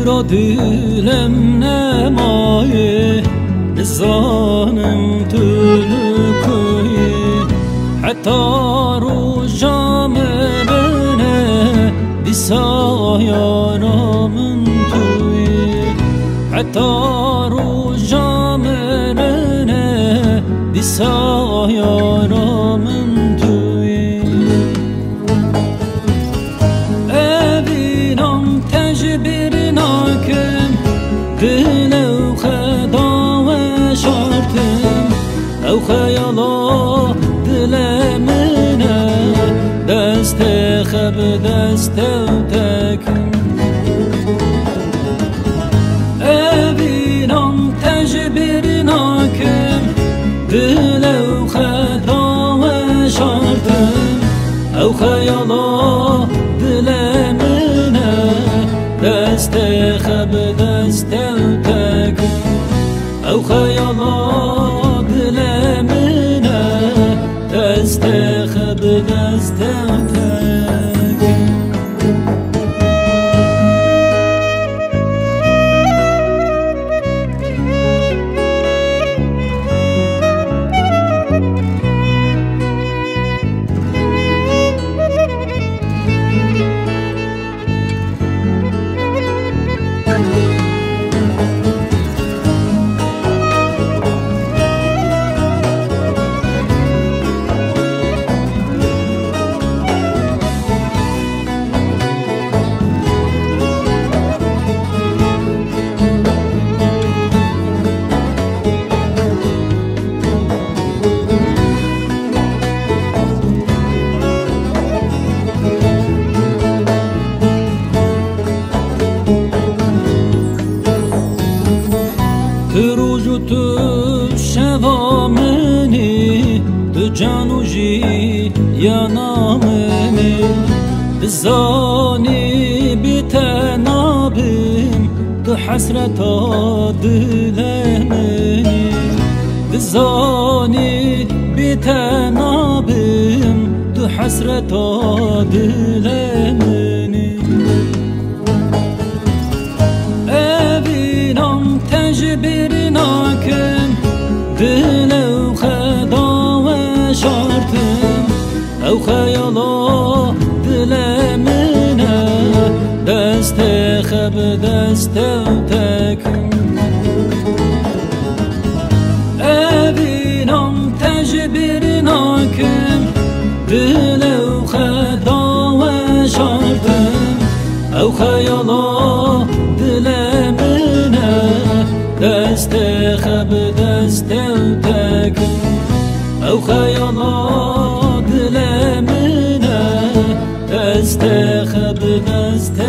را دلم نمایه بزانم تو نکوی حتی رو جام بنه دیسا یارامن توی حتی رو جام بنه دیسا یارامن توی ابینم تجبیر ناکم دلو خدا و شرطم او خیالا دل منه دست خب دست تکم ابینم تجبیر ناکم دلو خدا و شرطم او خیالا دل منه دست خب دست تکم او خیالا دل منه دست خب دست تکم تو روز و تو شوا منی تو جان و جی یا نامنی بزانی بتنابم تو حسرتا دل منی بزانی بتنابم تو حسرتا دل منی ابینم تجبیر ناکم دلو خدا و شرطم او خیالا دل منه دست خب دست تکم ابینم تجبیر ناکم دلو خدا و شرطم او خیالا دل منه دست خب دست تکم او خیالا دل منه دست خب دست